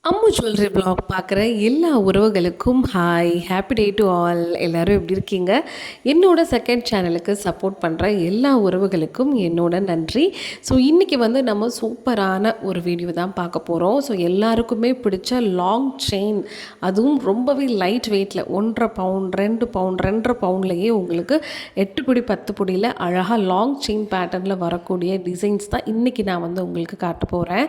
Ammu jewellery black பார்க்குற எல்லா உறவுகளுக்கும் hi, happy day to all. எல்லோரும் எப்படி இருக்கீங்க? என்னோட செகண்ட் சேனலுக்கு சப்போர்ட் பண்ணுற எல்லா உறவுகளுக்கும் என்னோட நன்றி. ஸோ இன்றைக்கி நம்ம சூப்பரான ஒரு வீடியோ தான் பார்க்க போகிறோம். ஸோ எல்லாருக்குமே பிடிச்ச லாங் செயின், அதுவும் ரொம்பவே லைட் வெயிட்டில் 1.5 பவுன் 2 பவுன் 2.5 பவுண்ட்லேயே உங்களுக்கு 8 பிடி 10 பிடியில் அழகாக லாங் செயின் பேட்டர்னில் வரக்கூடிய டிசைன்ஸ் தான் இன்றைக்கி நான் உங்களுக்கு காட்ட போகிறேன்.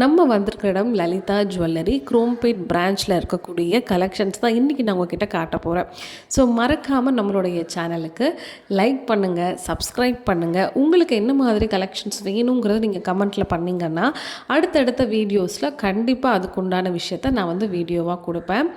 நம்ம வந்திருக்கிற இடம் லலிதா ஜுவல்லரி குரோம்பேட் பிரான்ச்சில் இருக்கக்கூடிய கலெக்ஷன்ஸ் தான் இன்றைக்கி நான் உங்ககிட்ட காட்ட போகிறேன். ஸோ மறக்காமல் நம்மளுடைய சேனலுக்கு லைக் பண்ணுங்கள், சப்ஸ்கிரைப் பண்ணுங்கள். உங்களுக்கு என்ன மாதிரி கலெக்ஷன்ஸ் வேணுங்கிறத நீங்கள் கமெண்ட்டில் பண்ணிங்கன்னா அடுத்தடுத்த வீடியோஸில் கண்டிப்பாக அதுக்குண்டான விஷயத்த நான் வீடியோவாக கொடுப்பேன்.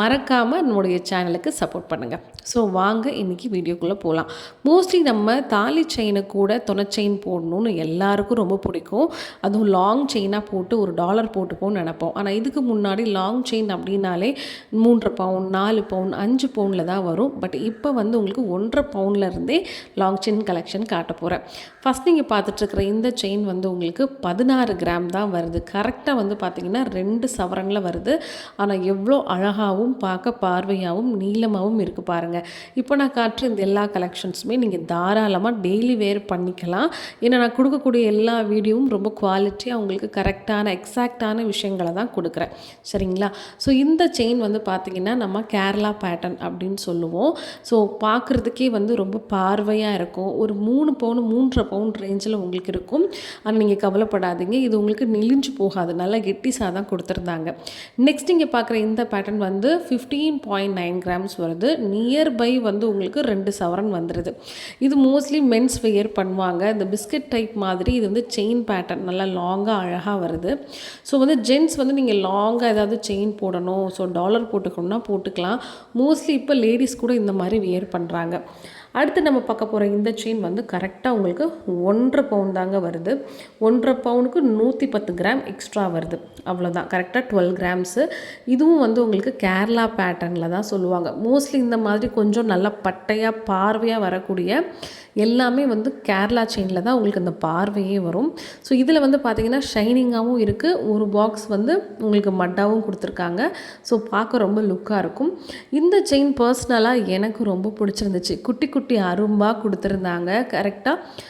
மறக்காமல் நம்மளுடைய சேனலுக்கு சப்போர்ட் பண்ணுங்கள். ஸோ வாங்க இன்றைக்கி வீடியோக்குள்ளே போகலாம். மோஸ்ட்லி நம்ம தாலி செயினு கூட துணை செயின் போடணும்னு எல்லாருக்கும் ரொம்ப பிடிக்கும். அதுவும் லாங் செயினாக போட்டு ஒரு டாலர் போட்டுப்போம்னு நினைப்போம். ஆனால் இதுக்கு முன்னாடி லாங் செயின் அப்படின்னாலே 3 பவுன் 4 பவுன் 5 பவுனில் தான் வரும். பட் இப்போ உங்களுக்கு 1.5 பவுன்லேருந்தே லாங் செயின் கலெக்ஷன் காட்ட போகிறேன். ஃபஸ்ட் நீங்கள் பார்த்துட்ருக்கிற இந்த செயின் உங்களுக்கு 16 கிராம் தான் வருது. கரெக்டாக பார்த்திங்கன்னா 2 சவரனில் வருது. ஆனால் எவ்வளோ அழகாகவும் பார்க்க பார்வையாகவும் நீளமாகவும் இருக்குது பாருங்கள். இப்போ நான் காட்டுற இந்த எல்லா கலெக்ஷன்ஸுமே நீங்கள் தாராளமாக டெய்லி வேர் பண்ணிக்கலாம். ஏன்னா நான் கொடுக்கக்கூடிய எல்லா வீடியோவும் ரொம்ப குவாலிட்டியாக உங்களுக்கு கரெக்டான எக்ஸாக்டான விஷயங்களை தான் கொடுக்குறேன். சரிங்களா? ஸோ இந்த செயின் பார்த்திங்கன்னா நம்ம கேரளா பேட்டர்ன் அப்படின்னு சொல்லுவோம். ஸோ பார்க்குறதுக்கே ரொம்ப பார்வையாக இருக்கும். ஒரு 3 பவுன் 3.5 பவுன் ரேஞ்சில் உங்களுக்கு இருக்கும். ஆனால் நீங்கள் கவலைப்படாதீங்க, இது உங்களுக்கு நெளிஞ்சு போகாது. நல்லா கெட்டிஸாக தான் கொடுத்துருந்தாங்க. நெக்ஸ்ட் இங்கே பார்க்குற இந்த பேட்டர்ன் 15.9 கிராம்ஸ் வருது. நியர்பை உங்களுக்கு 2 சவரன் வந்துடுது. இது மோஸ்ட்லி மென்ஸ் வெயர் பண்ணுவாங்க. இந்த பிஸ்கட் டைப் மாதிரி இது செயின் பேட்டர்ன் நல்லா லாங்காக அழகாக வருது. ஸோ ஜென்ட்ஸ் நீங்கள் லாங்காக ஏதாவது செயின் போடணும், ஸோ டாலர் போட்டுக்கணும்னா போட்டுக்கலாம். மோஸ்ட்லி இப்போ லேடிஸ் கூட இந்த மாதிரி வியர் பண்ணுறாங்க. அடுத்து நம்ம பார்க்க போகிற இந்த செயின் கரெக்டாக உங்களுக்கு 1.5 பவுன் தாங்க வருது. 1.5 பவுனுக்கு 110 கிராம் எக்ஸ்ட்ரா வருது. அவ்வளோதான், கரெக்டாக 12 கிராம்ஸு. இதுவும் உங்களுக்கு கேரளா பேட்டர்னில் தான் சொல்லுவாங்க. மோஸ்ட்லி இந்த மாதிரி கொஞ்சம் நல்லா பட்டையாக பார்வையாக வரக்கூடிய எல்லாமே கேரளா செயினில் தான் உங்களுக்கு அந்த பார்வையே வரும். ஸோ இதில் பார்த்திங்கன்னா ஷைனிங்காகவும் இருக்குது. ஒரு பாக்ஸ் உங்களுக்கு மட்டாகவும் கொடுத்துருக்காங்க. ஸோ பார்க்க ரொம்ப லுக்காக இருக்கும். இந்த செயின் பர்சனலாக எனக்கு ரொம்ப பிடிச்சிருந்துச்சு. குட்டி குட்டி அரும்பாக கொடுத்துருந்தாங்க. கரெக்டாக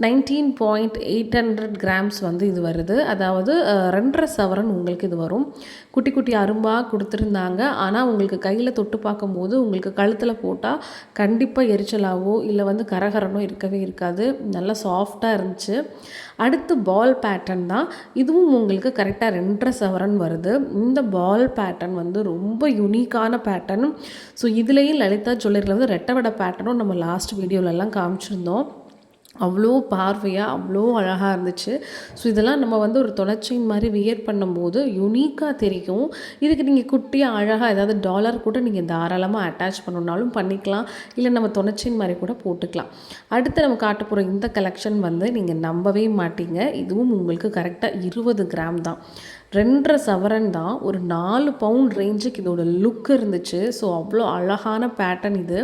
19.800 கிராம்ஸ் இது வருது. அதாவது 2.5 சவரன் உங்களுக்கு இது வரும். குட்டி குட்டி அரும்பாக கொடுத்துருந்தாங்க. ஆனால் உங்களுக்கு கையில் தொட்டு பார்க்கும்போது உங்களுக்கு கழுத்தில் போட்டால் கண்டிப்பாக எரிச்சலாவோ இல்லை கரகரனோ இருக்கவே இருக்காது. நல்லா சாஃப்டாக இருந்துச்சு. அடுத்து பால் பேட்டர்ன் தான். இதுவும் உங்களுக்கு கரெக்டாக 2.5 சவரன் வருது. இந்த பால் பேட்டர்ன் ரொம்ப யூனிக்கான பேட்டர்ன். ஸோ இதுலேயும் லலிதா ஜுவல்லரியில் ரெட்டை வடை பேட்டர்னும் நம்ம லாஸ்ட் வீடியோலெல்லாம் காமிச்சிருந்தோம். அவ்வளோ பார்வையாக அவ்வளோ அழகாக இருந்துச்சு. ஸோ இதெல்லாம் நம்ம ஒரு தொலைச்செயின் மாதிரி வியர் பண்ணும்போது யூனிக்காக தெரியும். இதுக்கு நீங்கள் குட்டியாக அழகாக ஏதாவது டாலர் கூட நீங்கள் தாராளமாக அட்டாச் பண்ணணுன்னாலும் பண்ணிக்கலாம். இல்லை நம்ம தொலைச்செயின் மாதிரி கூட போட்டுக்கலாம். அடுத்து நம்ம காட்ட போகிற இந்த கலெக்ஷன் நீங்கள் நம்பவே மாட்டீங்க. இதுவும் உங்களுக்கு கரெக்டாக 20 கிராம் தான். 2.5 சவரன் தான். ஒரு 4 பவுன் ரேஞ்சுக்கு இதோட லுக் இருந்துச்சு. ஸோ அவ்வளோ அழகான பேட்டர்ன் இது.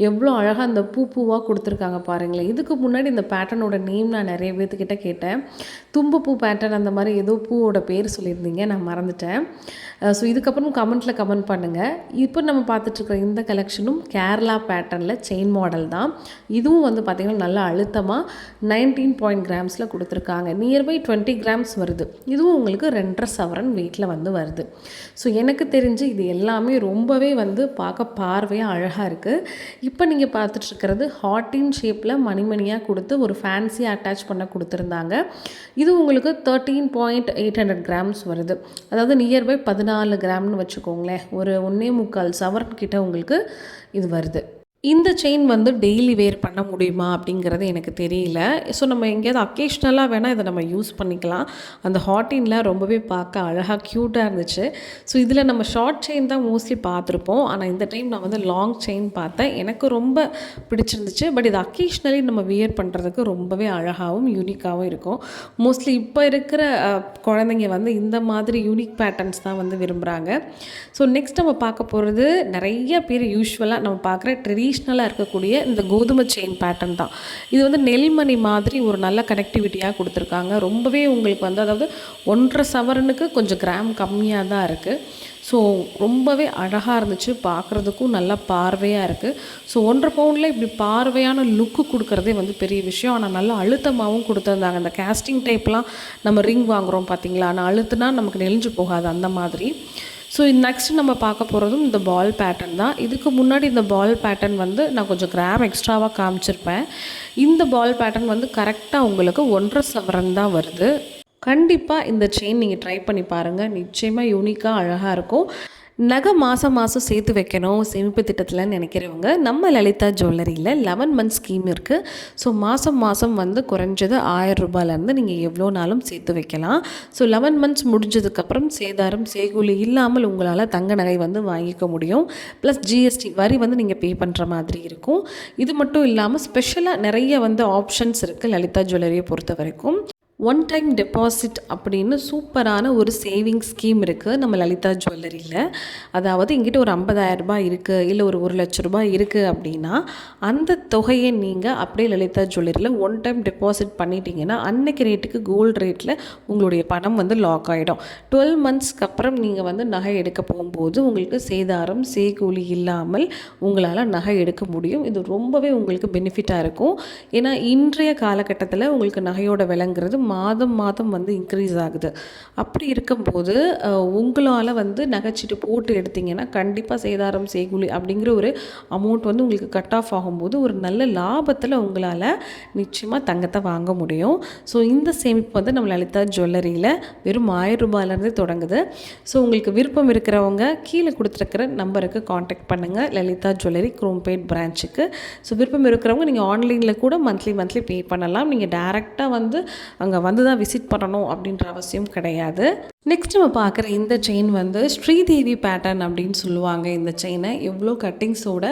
எவ்வளோ அழகாக அந்த பூவாக கொடுத்துருக்காங்க பாருங்களேன். இதுக்கு முன்னாடி இந்த பேட்டர்னோட நேம் நான் நிறைய பேர்த்துக்கிட்ட கேட்டேன். தும்பப்பூ பேட்டர்ன் அந்த மாதிரி ஏதோ பூவோட பேர் சொல்லியிருந்தீங்க, நான் மறந்துட்டேன். ஸோ இதுக்கப்புறம் கமெண்ட் பண்ணுங்கள். இப்போ நம்ம பார்த்துட்ருக்குற இந்த கலெக்ஷனும் கேரளா பேட்டர்னில் செயின் மாடல் தான். இதுவும் பார்த்திங்கன்னா நல்லா அழுத்தமாக 19 கிராம்ஸில் கொடுத்துருக்காங்க. நியர்பை 20 கிராம்ஸ் வருது. இதுவும் உங்களுக்கு 2.5 சவரன் வெயிட்டில் வருது. ஸோ எனக்கு தெரிஞ்சு இது எல்லாமே ரொம்பவே பார்க்க பார்வையாக அழகாக இருக்குது. இப்போ நீங்கள் பார்த்துட்ருக்கிறது ஹார்ட்டின் ஷேப்பில் மணிமணியாக கொடுத்து ஒரு ஃபேன்சியாக அட்டாச் பண்ண கொடுத்துருந்தாங்க. இது உங்களுக்கு 13.800 கிராம்ஸ் வருது. அதாவது நியர்பை 14 கிராம்னு வச்சுக்கோங்களேன். ஒரு 1.25 சவரன் கிட்ட உங்களுக்கு இது வருது. இந்த செயின் டெய்லி வேர் பண்ண முடியுமா அப்படிங்கிறது எனக்கு தெரியல. ஸோ நம்ம எங்கேயாவது அக்கேஷ்னலாக வேணால் இதை நம்ம யூஸ் பண்ணிக்கலாம். அந்த ஹார்ட்டினில் ரொம்பவே பார்க்க அழகாக க்யூட்டாக இருந்துச்சு. ஸோ இதில் நம்ம ஷார்ட் செயின் தான் மோஸ்ட்லி பார்த்துருப்போம். ஆனால் இந்த டைம் நான் லாங் செயின் பார்த்தேன். எனக்கு ரொம்ப பிடிச்சிருந்துச்சு. பட் இது அக்கேஷ்னலி நம்ம வியர் பண்ணுறதுக்கு ரொம்பவே அழகாகவும் யூனிக்காகவும் இருக்கும். மோஸ்ட்லி இப்போ இருக்கிற குழந்தைங்க இந்த மாதிரி யூனிக் பேட்டர்ன்ஸ் தான் விரும்புகிறாங்க. ஸோ நெக்ஸ்ட் நம்ம பார்க்க போகிறது நிறைய பேர் யூஸ்வலாக நம்ம பார்க்குற ட்ரெடிஷ்னலாக இருக்கக்கூடிய இந்த கோதுமை செயின் பேட்டர்ன் தான். இது வந்து நெல்மணி மாதிரி ஒரு நல்ல கனெக்டிவிட்டியாக கொடுத்துருக்காங்க. ரொம்பவே உங்களுக்கு வந்து அதாவது 1.5 சவரனுக்கு கொஞ்சம் கிராம் கம்மியாக தான் இருக்குது. ஸோ ரொம்பவே அழகாக இருந்துச்சு, பார்க்குறதுக்கும் நல்லா பார்வையாக இருக்குது. ஸோ 1.5 பவுண்டில் இப்படி பார்வையான லுக்கு கொடுக்குறதே வந்து பெரிய விஷயம். ஆனால் நல்லா அழுத்தமாகவும் கொடுத்துருந்தாங்க. அந்த கேஸ்டிங் டைப்லாம் நம்ம ரிங் வாங்குகிறோம் பார்த்தீங்களா, ஆனால் அழுத்துனா நமக்கு நெளிஞ்சு போகாது அந்த மாதிரி. ஸோ நெக்ஸ்ட் நம்ம பார்க்க போகிறதும் இந்த பால் பேட்டர்ன் தான். இதுக்கு முன்னாடி இந்த பால் பேட்டர்ன் வந்து நான் கொஞ்சம் கிராம் எக்ஸ்ட்ராவாக காமிச்சிருப்பேன். இந்த பால் பேட்டர்ன் வந்து கரெக்டாக உங்களுக்கு 1.5 சவரன் தான் வருது. கண்டிப்பாக இந்த செயின் நீங்கள் ட்ரை பண்ணி பாருங்கள். நிச்சயமாக யூனிக்காக அழகாக இருக்கும். நகை மாதம் மாதம் சேர்த்து வைக்கணும் சேமிப்பு திட்டத்தில் நினைக்கிறவங்க நம்ம லலிதா ஜுவல்லரியில் 11 மந்த் ஸ்கீம் இருக்குது. ஸோ மாதம் மாதம் வந்து குறைஞ்சது 1000 ரூபாயிலேருந்து நீங்கள் எவ்வளோ நாளும் சேர்த்து வைக்கலாம். ஸோ 11 மந்த்ஸ் முடிஞ்சதுக்கப்புறம் சேதாரம் செய்கூலி இல்லாமல் உங்களால் தங்க நகை வந்து வாங்கிக்க முடியும். ப்ளஸ் ஜிஎஸ்டி வரி வந்து நீங்கள் பே பண்ணுற மாதிரி இருக்கும். இது மட்டும் இல்லாமல் ஸ்பெஷலாக நிறைய வந்து ஆப்ஷன்ஸ் இருக்குது லலிதா ஜுவல்லரியை பொறுத்த வரைக்கும். ஒன் டைம் டெபாசிட் அப்படின்னு சூப்பரான ஒரு சேவிங் ஸ்கீம் இருக்குது நம்ம லலிதா ஜுவல்லரியில். அதாவது எங்கிட்ட ஒரு 50,000 ரூபாய் இருக்குது, இல்லை ஒரு 1,00,000 ரூபாய் இருக்குது அப்படின்னா அந்த தொகையை நீங்கள் அப்படியே லலிதா ஜுவல்லரியில் ஒன் டைம் டெபாசிட் பண்ணிட்டீங்கன்னா அன்னைக்கு ரேட்டுக்கு கோல்டு ரேட்டில் உங்களுடைய பணம் வந்து லாக் ஆகிடும். 12 மந்த்ஸ்க்கு அப்புறம் நீங்கள் வந்து நகை எடுக்க போகும்போது உங்களுக்கு சேதாரம் செய்கூலி இல்லாமல் உங்களால் நகை எடுக்க முடியும். இது ரொம்பவே உங்களுக்கு பெனிஃபிட்டாக இருக்கும். ஏன்னா இன்றைய காலகட்டத்தில் உங்களுக்கு நகையோட விலைங்கிறது மாதம் மாதம் வந்து இன்க்ரீஸ் ஆகுது. அப்படி இருக்கும்போது உங்களால் வந்து நகைச்சீட்டு போட்டு எடுத்திங்கன்னா கண்டிப்பாக சேதாரம் செய்கூலி அப்படிங்கிற ஒரு அமௌண்ட் வந்து உங்களுக்கு கட் ஆஃப் ஆகும்போது ஒரு நல்ல லாபத்தில் உங்களால் நிச்சயமாக தங்கத்தை வாங்க முடியும். ஸோ இந்த சேமிப்பு வந்து நம்ம லலிதா ஜுவல்லரியில் வெறும் 1000 ரூபாயிலேருந்து தொடங்குது. ஸோ உங்களுக்கு விருப்பம் இருக்கிறவங்க கீழே கொடுத்துருக்கிற நம்பருக்கு காண்டாக்ட் பண்ணுங்கள், லலிதா ஜுவல்லரி குரோம்பேட் பிரான்ச்சுக்கு. ஸோ விருப்பம் இருக்கிறவங்க நீங்கள் ஆன்லைனில் கூட மந்த்லி பே பண்ணலாம். நீங்கள் டேரெக்டாக வந்து அங்கே வந்து தான் விசிட் பண்ணணும் அப்படின்ற அவசியம் கிடையாது. நெக்ஸ்ட் நம்ம பார்க்குற இந்த செயின் வந்து ஸ்ரீதேவி பேட்டர்ன் அப்படின்னு சொல்லுவாங்க. இந்த செயினை எவ்வளோ கட்டிங்ஸோட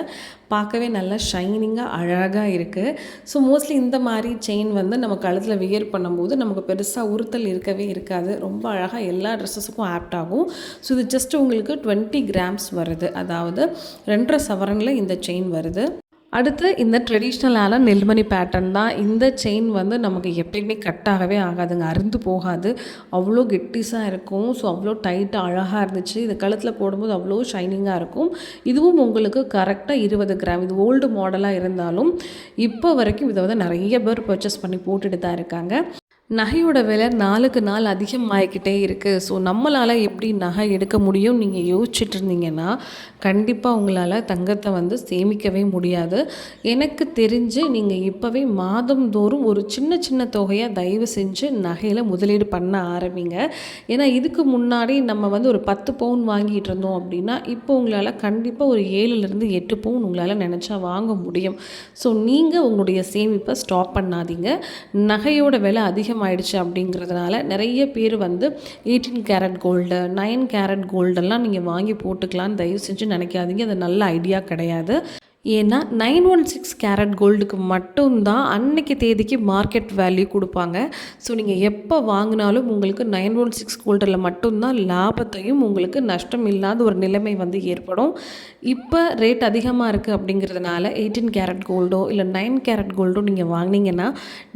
பார்க்கவே நல்லா ஷைனிங்காக அழகாக இருக்குது. ஸோ மோஸ்ட்லி இந்த மாதிரி செயின் வந்து நம்ம கழுத்தில் வியர் பண்ணும்போது நமக்கு பெருசாக உறுத்தல் இருக்கவே இருக்காது. ரொம்ப அழகாக எல்லா ட்ரெஸ்ஸஸுக்கும் ஆப்ட் ஆகும். ஸோ இது ஜஸ்ட் உங்களுக்கு 20 கிராம்ஸ் வருது. அதாவது 2.5 சவரனில் இந்த செயின் வருது. அடுத்து இந்த ட்ரெடிஷ்னலான நெல்மணி பேட்டர்ன் தான். இந்த செயின் வந்து நமக்கு எப்பயுமே கட் ஆகவே ஆகாதுங்க, அறுந்து போகாது. அவ்வளோ கெட்டிஸாக இருக்கும். ஸோ அவ்வளோ டைட்டாக அழகாக இருந்துச்சு. இது கழுத்தில் போடும்போது அவ்வளோ ஷைனிங்காக இருக்கும். இதுவும் உங்களுக்கு கரெக்டாக 20 கிராம். இது ஓல்டு மாடலாக இருந்தாலும் இப்போ வரைக்கும் இதை வந்து நிறைய பேர் பர்ச்சேஸ் பண்ணி போட்டுட்டு தான் இருக்காங்க. நகையோட விலை நாளுக்கு நாள் அதிகமாகிக்கிட்டே இருக்குது. ஸோ நம்மளால் எப்படி நகை எடுக்க முடியும் நீங்கள் யோசிச்சுட்டு இருந்தீங்கன்னா கண்டிப்பாக உங்களால் தங்கத்தை வந்து சேமிக்கவே முடியாது. எனக்கு தெரிஞ்சு நீங்கள் இப்போவே மாதந்தோறும் ஒரு சின்ன தொகையாக தயவு செஞ்சு நகையில் முதலீடு பண்ண ஆரம்பிங்க. ஏன்னா இதுக்கு முன்னாடி நம்ம வந்து ஒரு 10 பவுன் வாங்கிட்டு இருந்தோம் அப்படின்னா இப்போ உங்களால் கண்டிப்பாக ஒரு 7லேருந்து 8 பவுன் உங்களால் நினச்சா வாங்க முடியும். ஸோ நீங்கள் உங்களுடைய சேமிப்பை ஸ்டாப் பண்ணாதீங்க. நகையோட விலை ஆயிடுச்சு அப்படிங்கிறதுனால நிறைய பேர் வந்து 18 கேரட் கோல்டு 9 கேரட் கோல்டெல்லாம் நீங்கள் வாங்கி போட்டுக்கலான்னு தயவு செஞ்சு நினைக்காதீங்க. அது நல்ல ஐடியா கிடையாது. ஏன்னா 916 கேரட் கோல்டுக்கு மட்டும்தான் அன்னைக்கு தேதிக்கு மார்க்கெட் வேல்யூ கொடுப்பாங்க. ஸோ நீங்கள் எப்போ வாங்கினாலும் உங்களுக்கு 916 கோல்டில் மட்டும்தான் லாபத்தையும் உங்களுக்கு நஷ்டம் இல்லாத ஒரு நிலைமை வந்து ஏற்படும். இப்போ ரேட் அதிகமாக இருக்குது அப்படிங்கிறதுனால 18 கேரட் கோல்டோ இல்லை 9 கேரட் கோல்டோ நீங்கள் வாங்கினீங்கன்னா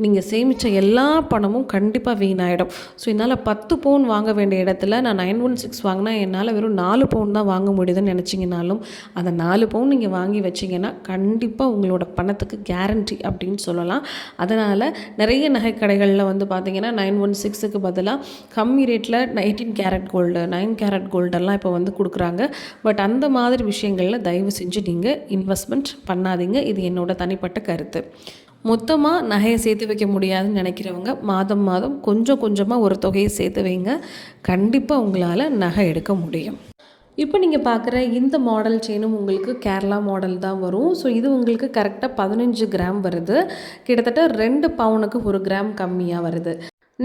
நீங்கள் சேமித்த எல்லா பணமும் கண்டிப்பாக வீணாயிடும். ஸோ என்னால் 10 பவுன் வாங்க வேண்டிய இடத்துல நான் 916 வாங்கினா என்னால் வெறும் 4 பவுன் தான் வாங்க முடியுதுன்னு நினச்சிங்கனாலும் அந்த 4 பவுன் நீங்கள் வாங்கி வச்சிங்கன்னா கண்டிப்பாக உங்களோட பணத்துக்கு கேரண்டி அப்படின்னு சொல்லலாம். அதனால் நிறைய நகை கடைகளில் வந்து பார்த்திங்கன்னா 916க்கு பதிலாக கம்மி ரேட்டில் 18 கேரட் கோல்டு 9 கேரட் கோல்டெல்லாம் இப்போ வந்து கொடுக்குறாங்க. பட் அந்த மாதிரி விஷயங்களில் தயவு செஞ்சு நீங்கள் இன்வெஸ்ட்மெண்ட் பண்ணாதீங்க. இது என்னோட தனிப்பட்ட கருத்து. மொத்தமாக நகையை சேர்த்து வைக்க முடியாதுன்னு நினைக்கிறவங்க மாதம் கொஞ்சம் கொஞ்சமாக ஒரு தொகையை சேர்த்து வைங்க. கண்டிப்பாக உங்களால் நகை எடுக்க முடியும். இப்போ நீங்கள் பார்க்குற இந்த மாடல் செயினும் உங்களுக்கு கேரளா மாடல் தான் வரும். ஸோ இது உங்களுக்கு கரெக்டாக 15 கிராம் வருது. கிட்டத்தட்ட 2 பவுனுக்கு 1 கிராம் கம்மியாக வருது.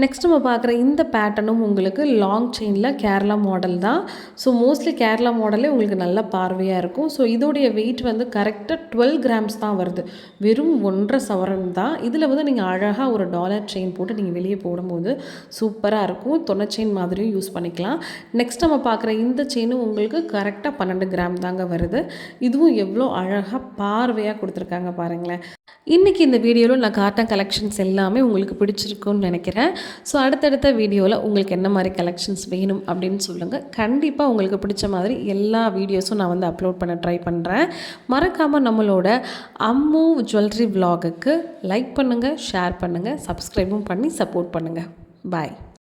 நெக்ஸ்ட் நம்ம பார்க்குற இந்த பேட்டர்னும் உங்களுக்கு லாங் செயினில் கேரளா மாடல் தான். ஸோ மோஸ்ட்லி கேரளா மாடலே உங்களுக்கு நல்ல பார்வையாக இருக்கும். ஸோ இதோடைய வெயிட் வந்து கரெக்டாக 12 கிராம்ஸ் தான் வருது. வெறும் 1.5 சவரன் தான். இதில் வந்து நீங்கள் அழகாக ஒரு டாலர் செயின் போட்டு நீங்கள் வெளியே போடும்போது சூப்பராக இருக்கும். தொன்னை செயின் மாதிரியும் யூஸ் பண்ணிக்கலாம். நெக்ஸ்ட் நம்ம பார்க்குற இந்த செயினும் உங்களுக்கு கரெக்டாக 12 கிராம் தாங்க வருது. இதுவும் எவ்வளோ அழகாக பார்வையாக கொடுத்துருக்காங்க பாருங்களேன். இன்றைக்கி இந்த வீடியோவில் நான் காட்டன் கலெக்ஷன்ஸ் எல்லாமே உங்களுக்கு பிடிச்சிருக்குன்னு நினைக்கிறேன். ஸோ அடுத்தடுத்த வீடியோவில் உங்களுக்கு என்ன மாதிரி கலெக்ஷன்ஸ் வேணும் அப்படின்னு சொல்லுங்கள். கண்டிப்பாக உங்களுக்கு பிடிச்ச மாதிரி எல்லா வீடியோஸும் நான் வந்து அப்லோட் பண்ண ட்ரை பண்ணுறேன். மறக்காமல் நம்மளோட அம்மு ஜுவல்லரி விலாகுக்கு லைக் பண்ணுங்கள், ஷேர் பண்ணுங்கள், சப்ஸ்கிரைபும் பண்ணி சப்போர்ட் பண்ணுங்கள். பாய்.